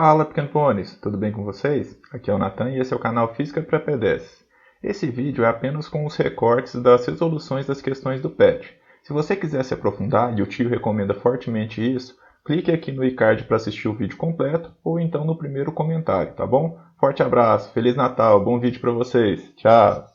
Fala, Pequeno Pôneis! Tudo bem com vocês? Aqui é o Nathan e esse é o canal Física para P10. Esse vídeo é apenas com os recortes das resoluções das questões do PET. Se você quiser se aprofundar, e o tio recomenda fortemente isso, clique aqui no iCard para assistir o vídeo completo ou então no primeiro comentário, tá bom? Forte abraço, Feliz Natal, bom vídeo para vocês, tchau!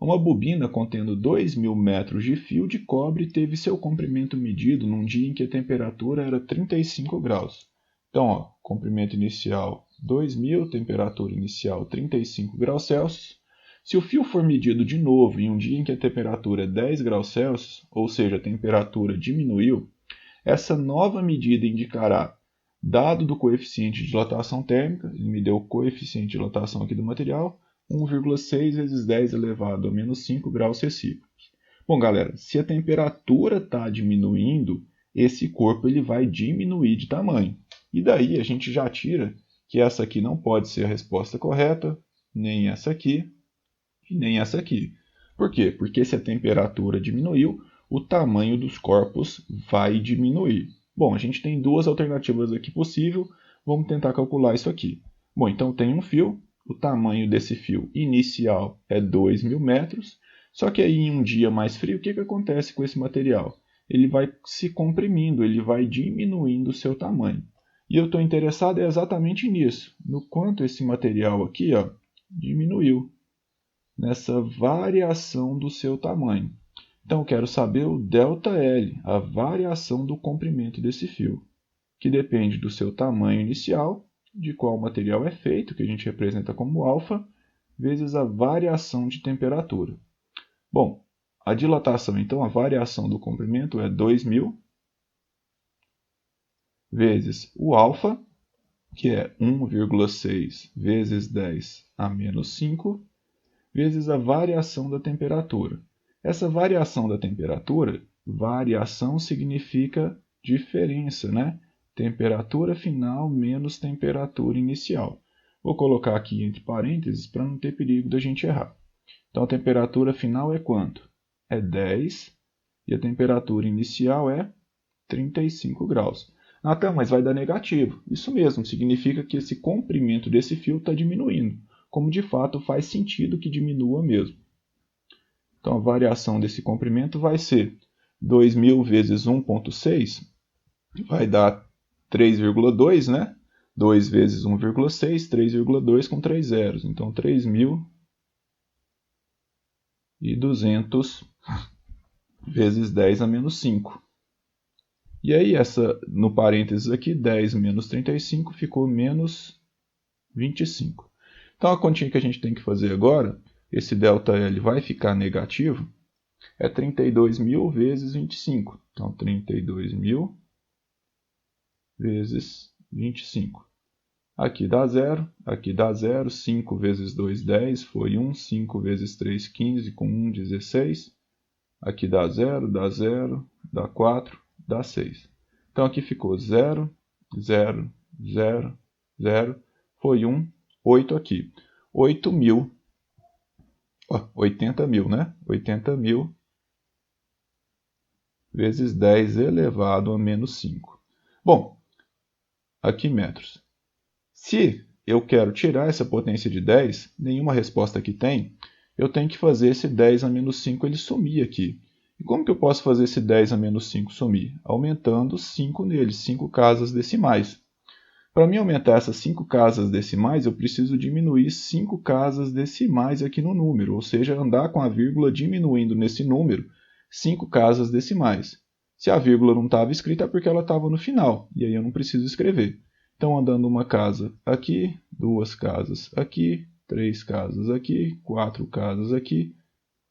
Uma bobina contendo 2.000 metros de fio de cobre teve seu comprimento medido num dia em que a temperatura era 35 graus. Então, comprimento inicial 2.000, temperatura inicial 35 graus Celsius. Se o fio for medido de novo em um dia em que a temperatura é 10 graus Celsius, ou seja, a temperatura diminuiu, essa nova medida indicará, dado do coeficiente de dilatação térmica, ele me deu o coeficiente de dilatação aqui do material, 1,6 vezes 10 elevado a menos 5 graus recíprocos. Bom, galera, se a temperatura está diminuindo, esse corpo ele vai diminuir de tamanho. E daí a gente já tira que essa aqui não pode ser a resposta correta, nem essa aqui e nem essa aqui. Por quê? Porque se a temperatura diminuiu, o tamanho dos corpos vai diminuir. Bom, a gente tem duas alternativas aqui possíveis, vamos tentar calcular isso aqui. Bom, então tem um fio, o tamanho desse fio inicial é 2.000 metros, só que aí em um dia mais frio, o que acontece com esse material? Ele vai se comprimindo, ele vai diminuindo o seu tamanho. E eu estou interessado exatamente nisso, no quanto esse material aqui diminuiu, nessa variação do seu tamanho. Então eu quero saber o ΔL, a variação do comprimento desse fio, que depende do seu tamanho inicial, de qual material é feito, que a gente representa como alfa, vezes a variação de temperatura. Bom, a dilatação, então, a variação do comprimento é 2.000 vezes o alfa, que é 1,6 vezes 10 a menos 5, vezes a variação da temperatura. Essa variação da temperatura, variação significa diferença, né? Temperatura final menos temperatura inicial. Vou colocar aqui entre parênteses para não ter perigo da gente errar. Então a temperatura final é quanto? É 10 e a temperatura inicial é 35 graus. Natan, mas vai dar negativo. Isso mesmo, significa que esse comprimento desse fio está diminuindo, como de fato faz sentido que diminua mesmo. Então a variação desse comprimento vai ser 2.000 vezes 1,6, vai dar 3,2, né? 2 vezes 1,6, 3,2 com 3 zeros. Então 3.200 vezes 10 a menos 5. E aí, no parênteses aqui, 10 menos 35 ficou menos 25. Então a continha que a gente tem que fazer agora, esse ΔL vai ficar negativo, é 32.000 vezes 25. Então 32.000 vezes 25. Aqui dá 0, 5 vezes 2, 10, foi 1, 5 vezes 3, 15, com 1, 16. Aqui dá 0, dá 4, dá 6. Então aqui ficou 0, 0, 0, 0, foi 1, 8 aqui. 8.000, 80.000, né? 80.000 vezes 10 elevado a menos 5. Bom, aqui metros. Se eu quero tirar essa potência de 10, nenhuma resposta aqui tem, eu tenho que fazer esse 10 a menos 5 ele sumir aqui. E como que eu posso fazer esse 10 a menos 5 sumir? Aumentando 5 nele, 5 casas decimais. Para mim aumentar essas 5 casas decimais, eu preciso diminuir 5 casas decimais aqui no número, ou seja, andar com a vírgula diminuindo nesse número 5 casas decimais. Se a vírgula não estava escrita é porque ela estava no final, e aí eu não preciso escrever. Então, andando uma casa aqui, 2 casas aqui, 3 casas aqui, 4 casas aqui,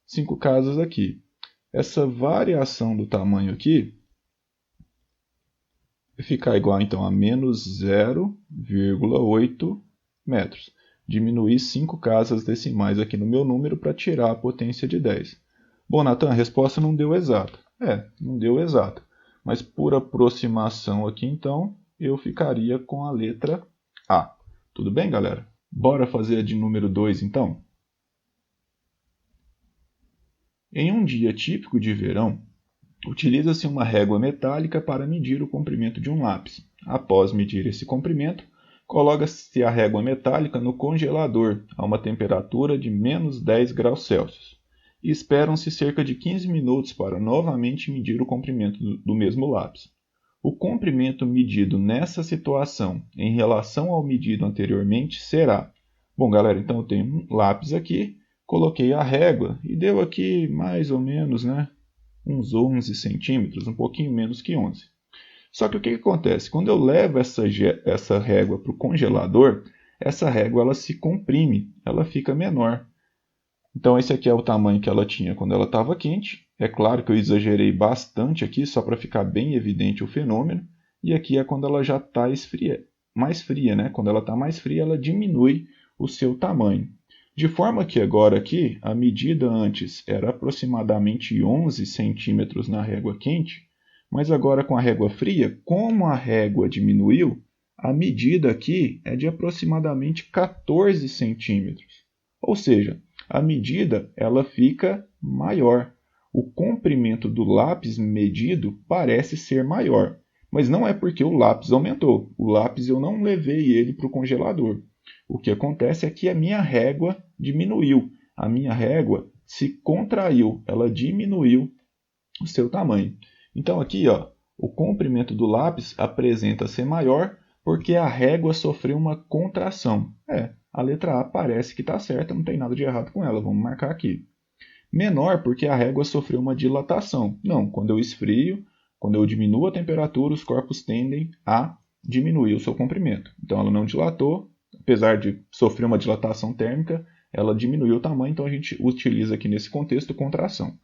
5 casas aqui. Essa variação do tamanho aqui vai ficar igual então a menos 0,8 metros. Diminuir 5 casas decimais aqui no meu número para tirar a potência de 10. Bom, Nathan, a resposta não deu exata. Não deu exata. Mas por aproximação aqui então, eu ficaria com a letra A. Tudo bem, galera? Bora fazer a de número 2 então? Em um dia típico de verão, utiliza-se uma régua metálica para medir o comprimento de um lápis. Após medir esse comprimento, Coloca-se a régua metálica no congelador a uma temperatura de menos 10 graus Celsius e esperam-se cerca de 15 minutos para novamente medir o comprimento do mesmo lápis. O comprimento medido nessa situação em relação ao medido anteriormente será... Bom, galera, então eu tenho um lápis aqui, coloquei a régua e deu aqui mais ou menos, né, uns 11 centímetros, um pouquinho menos que 11. Só que o que acontece? Quando eu levo essa régua para o congelador, essa régua ela se comprime, ela fica menor. Então esse aqui é o tamanho que ela tinha quando ela estava quente. É claro que eu exagerei bastante aqui, só para ficar bem evidente o fenômeno. E aqui é quando ela já está mais fria, né? Quando ela está mais fria, ela diminui o seu tamanho. De forma que agora aqui, a medida antes era aproximadamente 11 centímetros na régua quente, mas agora com a régua fria, como a régua diminuiu, a medida aqui é de aproximadamente 14 centímetros. Ou seja, a medida ela fica maior. O comprimento do lápis medido parece ser maior, mas não é porque o lápis aumentou. O lápis eu não levei ele para o congelador. O que acontece é que a minha régua diminuiu. A minha régua se contraiu, ela diminuiu o seu tamanho. Então aqui, ó, o comprimento do lápis apresenta ser maior porque a régua sofreu uma contração. A letra A parece que está certa, não tem nada de errado com ela, vamos marcar aqui. Menor porque a régua sofreu uma dilatação. Não, quando eu esfrio, quando eu diminuo a temperatura, os corpos tendem a diminuir o seu comprimento. Então ela não dilatou, apesar de sofrer uma dilatação térmica, ela diminuiu o tamanho, então a gente utiliza aqui nesse contexto contração.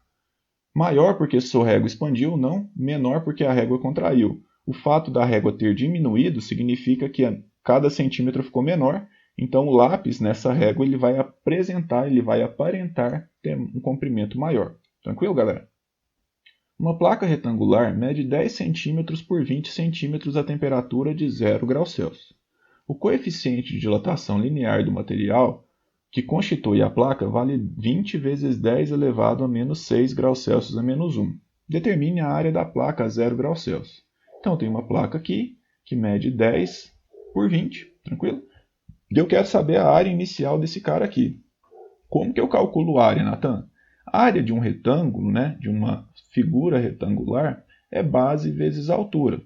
Maior porque sua régua expandiu, não. Menor porque a régua contraiu. O fato da régua ter diminuído significa que cada centímetro ficou menor, então o lápis nessa régua ele vai aparentar ter um comprimento maior. Tranquilo, galera? Uma placa retangular mede 10 cm por 20 cm a temperatura de 0 graus Celsius. O coeficiente de dilatação linear do material que constitui a placa vale 20 vezes 10 elevado a menos 6 graus Celsius a menos 1. Determine a área da placa a 0 graus Celsius. Então, tem uma placa aqui que mede 10 por 20, tranquilo? E eu quero saber a área inicial desse cara aqui. Como que eu calculo a área, Nathan? A área de um retângulo, né, de uma figura retangular, é base vezes altura.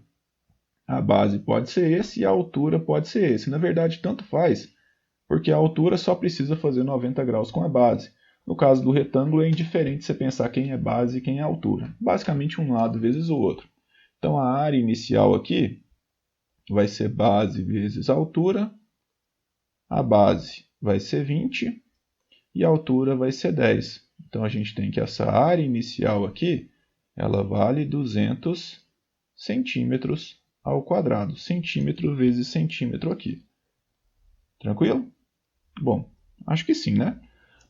A base pode ser esse e a altura pode ser esse. Na verdade, tanto faz, porque a altura só precisa fazer 90 graus com a base. No caso do retângulo, é indiferente você pensar quem é base e quem é altura. Basicamente, um lado vezes o outro. Então, a área inicial aqui vai ser base vezes altura. A base vai ser 20 e a altura vai ser 10. Então, a gente tem que essa área inicial aqui, ela vale 200 centímetros ao quadrado. Centímetro vezes centímetro aqui. Tranquilo? Bom, acho que sim, né?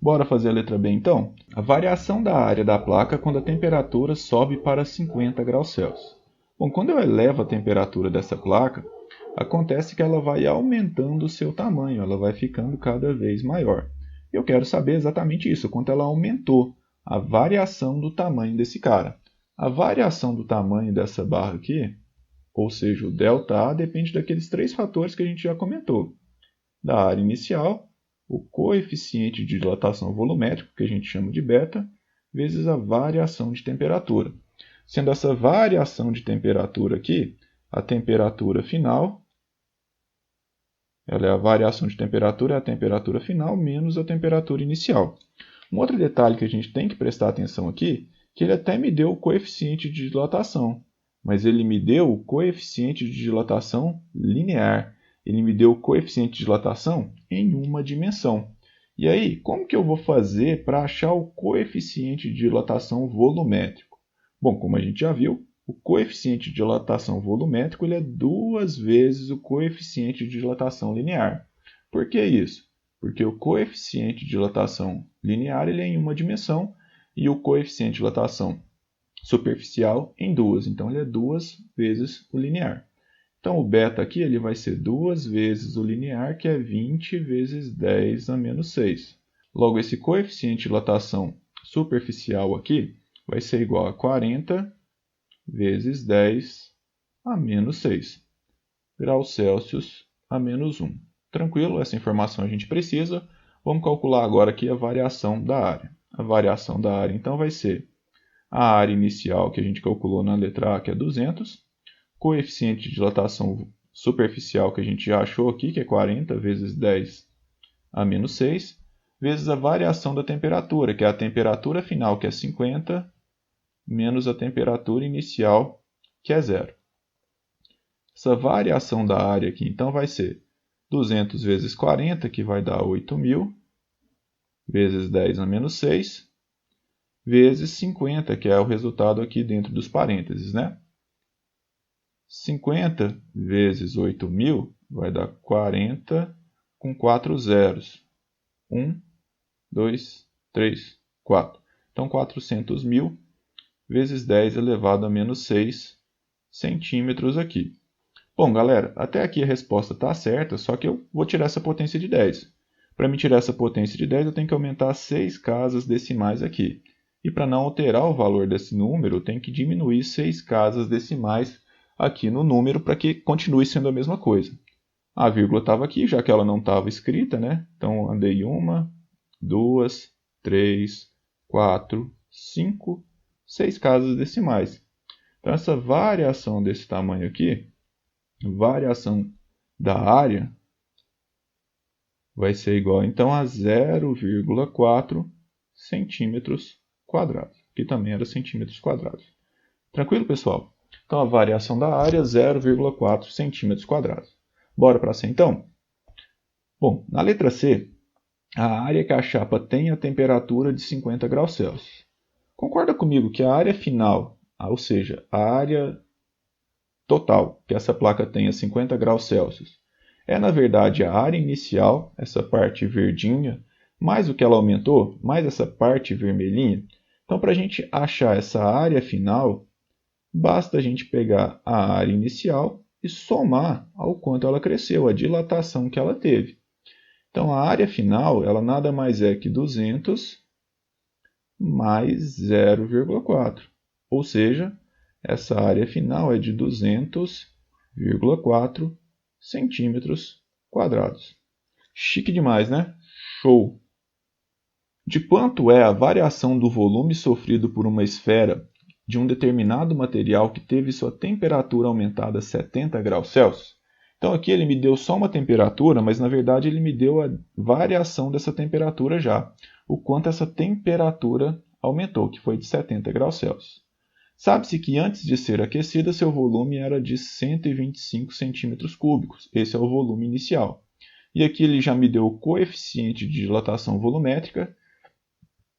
Bora fazer a letra B então? A variação da área da placa quando a temperatura sobe para 50 graus Celsius. Bom, quando eu elevo a temperatura dessa placa, acontece que ela vai aumentando o seu tamanho, ela vai ficando cada vez maior. Eu quero saber exatamente isso, quanto ela aumentou, a variação do tamanho desse cara. A variação do tamanho dessa barra aqui, ou seja, o ΔA, depende daqueles três fatores que a gente já comentou. Da área inicial, o coeficiente de dilatação volumétrico, que a gente chama de beta, vezes a variação de temperatura. Sendo essa variação de temperatura aqui, a temperatura final, ela é a variação de temperatura, é a temperatura final menos a temperatura inicial. Um outro detalhe que a gente tem que prestar atenção aqui, que ele até me deu o coeficiente de dilatação, mas ele me deu o coeficiente de dilatação linear. Ele me deu o coeficiente de dilatação em uma dimensão. E aí, como que eu vou fazer para achar o coeficiente de dilatação volumétrico? Bom, como a gente já viu, o coeficiente de dilatação volumétrico ele é 2 vezes o coeficiente de dilatação linear. Por que isso? Porque o coeficiente de dilatação linear ele é em uma dimensão e o coeficiente de dilatação superficial em duas. Então, ele é 2 vezes o linear. Então, o beta aqui ele vai ser 2 vezes o linear, que é 20 vezes 10 a menos 6. Logo, esse coeficiente de dilatação superficial aqui vai ser igual a 40 vezes 10 a menos 6 graus Celsius a menos 1. Tranquilo? Essa informação a gente precisa. Vamos calcular agora aqui a variação da área. A variação da área, então, vai ser a área inicial que a gente calculou na letra A, que é 200, coeficiente de dilatação superficial que a gente já achou aqui, que é 40 vezes 10 a menos 6, vezes a variação da temperatura, que é a temperatura final, que é 50, menos a temperatura inicial, que é 0. Essa variação da área aqui, então, vai ser 200 vezes 40, que vai dar 8.000, vezes 10 a menos 6, vezes 50, que é o resultado aqui dentro dos parênteses, né? 50 vezes 8.000 vai dar 40 com 4 zeros. 1, 2, 3, 4. Então, 400.000 vezes 10 elevado a menos 6 centímetros aqui. Bom, galera, até aqui a resposta está certa, só que eu vou tirar essa potência de 10. Para me tirar essa potência de 10, eu tenho que aumentar 6 casas decimais aqui. E para não alterar o valor desse número, eu tenho que diminuir 6 casas decimais aqui no número para que continue sendo a mesma coisa. A vírgula estava aqui, já que ela não estava escrita, né? Então, andei 1, 2, 3, 4, 5, 6 casas decimais. Então, essa variação desse tamanho aqui, variação da área, vai ser igual então a 0,4 centímetros quadrados, que também era centímetros quadrados. Tranquilo, pessoal? Então, a variação da área é 0,4 centímetros quadrados. Bora para C, então? Bom, na letra C, a área que a chapa tem a temperatura de 50 graus Celsius. Concorda comigo que a área final, ou seja, a área total que essa placa tem a 50 graus Celsius, é na verdade a área inicial, essa parte verdinha, mais o que ela aumentou, mais essa parte vermelhinha. Então, para a gente achar essa área final, basta a gente pegar a área inicial e somar ao quanto ela cresceu, a dilatação que ela teve. Então, a área final, ela nada mais é que 200 mais 0,4. Ou seja, essa área final é de 200,4 centímetros quadrados. Chique demais, né? Show! De quanto é a variação do volume sofrido por uma esfera de um determinado material que teve sua temperatura aumentada a 70 graus Celsius? Então aqui ele me deu só uma temperatura, mas na verdade ele me deu a variação dessa temperatura já. O quanto essa temperatura aumentou, que foi de 70 graus Celsius. Sabe-se que antes de ser aquecida, seu volume era de 125 centímetros cúbicos. Esse é o volume inicial. E aqui ele já me deu o coeficiente de dilatação volumétrica,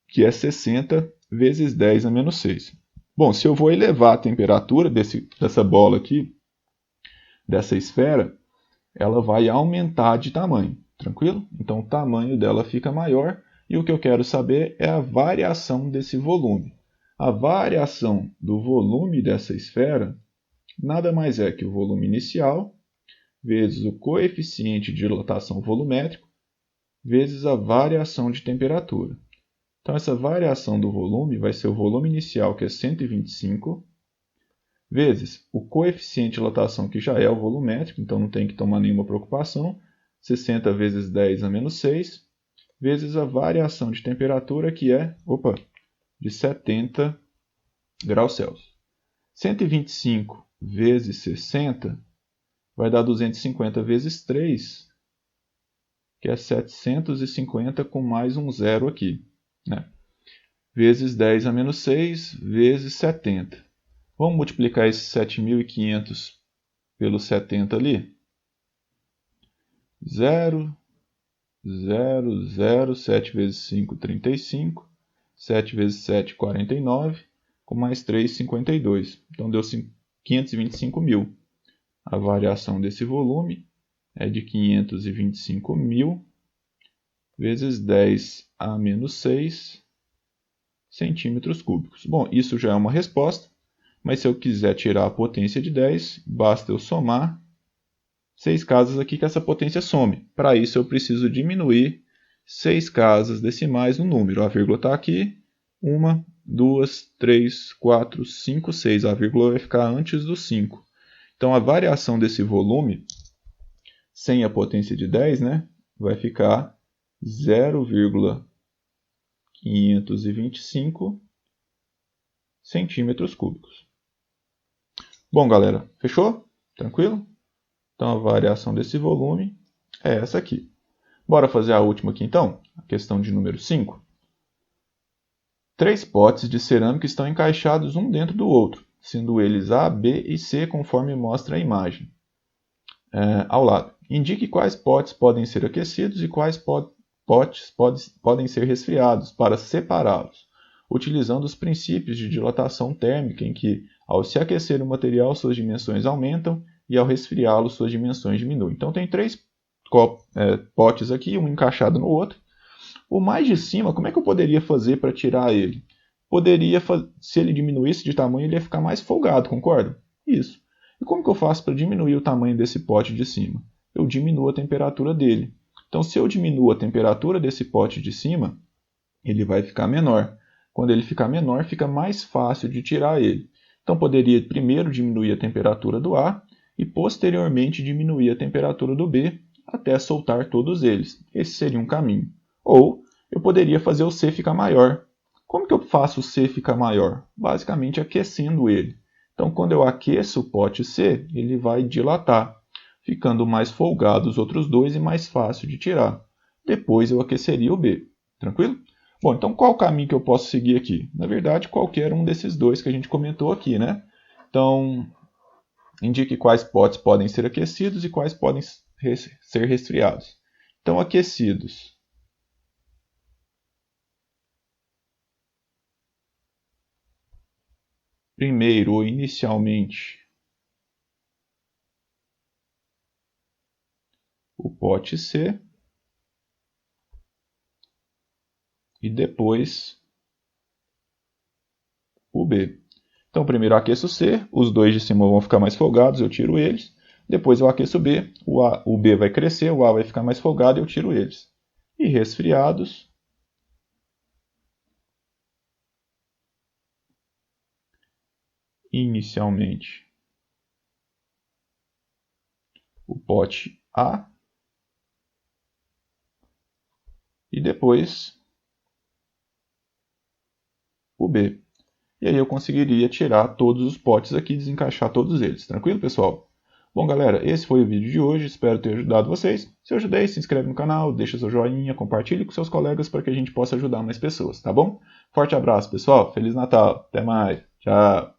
que é 60 vezes 10 a menos 6. Bom, se eu vou elevar a temperatura dessa bola aqui, dessa esfera, ela vai aumentar de tamanho, tranquilo? Então o tamanho dela fica maior e o que eu quero saber é a variação desse volume. A variação do volume dessa esfera nada mais é que o volume inicial vezes o coeficiente de dilatação volumétrico vezes a variação de temperatura. Então, essa variação do volume vai ser o volume inicial, que é 125, vezes o coeficiente de dilatação, que já é o volumétrico, então não tem que tomar nenhuma preocupação, 60 vezes 10 a menos 6, vezes a variação de temperatura, que é de 70 graus Celsius. 125 vezes 60 vai dar 250 vezes 3, que é 750 com mais um zero aqui, né? Vezes 10 a menos 6, vezes 70. Vamos multiplicar esses 7.500 pelo 70 ali? 0, 0, 0, 7 vezes 5, 35. 7 vezes 7, 49. Com mais 3, 52. Então, deu 525.000. A variação desse volume é de 525.000 vezes 10 a menos 6 centímetros cúbicos. Bom, isso já é uma resposta, mas se eu quiser tirar a potência de 10, basta eu somar 6 casas aqui que essa potência some. Para isso eu preciso diminuir 6 casas decimais no número. A vírgula está aqui, 1, 2, 3, 4, 5, 6. A vírgula vai ficar antes do 5. Então a variação desse volume sem a potência de 10, né? Vai ficar 0,525 centímetros cúbicos. Bom, galera, fechou? Tranquilo? Então, a variação desse volume é essa aqui. Bora fazer a última aqui, então? A questão de número 5. 3 potes de cerâmica estão encaixados um dentro do outro, sendo eles A, B e C, conforme mostra a imagem. Ao lado. Indique quais potes podem ser aquecidos e quais potes podem ser resfriados para separá-los, utilizando os princípios de dilatação térmica em que, ao se aquecer o material, suas dimensões aumentam e, ao resfriá-lo, suas dimensões diminuem. Então, tem 3 potes aqui, um encaixado no outro. O mais de cima, como é que eu poderia fazer para tirar ele? Se ele diminuísse de tamanho, ele ia ficar mais folgado, concorda? Isso. E como que eu faço para diminuir o tamanho desse pote de cima? Eu diminuo a temperatura dele. Então, se eu diminuo a temperatura desse pote de cima, ele vai ficar menor. Quando ele ficar menor, fica mais fácil de tirar ele. Então, poderia primeiro diminuir a temperatura do A e, posteriormente, diminuir a temperatura do B até soltar todos eles. Esse seria um caminho. Ou eu poderia fazer o C ficar maior. Como que eu faço o C ficar maior? Basicamente aquecendo ele. Então, quando eu aqueço o pote C, ele vai dilatar, ficando mais folgado os outros dois e mais fácil de tirar. Depois eu aqueceria o B. Tranquilo? Bom, então qual o caminho que eu posso seguir aqui? Na verdade, qualquer um desses dois que a gente comentou aqui, né? Então, indique quais potes podem ser aquecidos e quais podem ser resfriados. Então, aquecidos. Primeiro ou inicialmente, o pote C e depois o B. Então, primeiro eu aqueço o C, os dois de cima vão ficar mais folgados, eu tiro eles. Depois eu aqueço o B, o B vai crescer, o A vai ficar mais folgado e eu tiro eles. E resfriados, inicialmente, o pote A e depois o B. E aí eu conseguiria tirar todos os potes aqui e desencaixar todos eles. Tranquilo, pessoal? Bom, galera, esse foi o vídeo de hoje. Espero ter ajudado vocês. Se eu ajudei, se inscreve no canal, deixa seu joinha, compartilhe com seus colegas para que a gente possa ajudar mais pessoas, tá bom? Forte abraço, pessoal. Feliz Natal. Até mais. Tchau.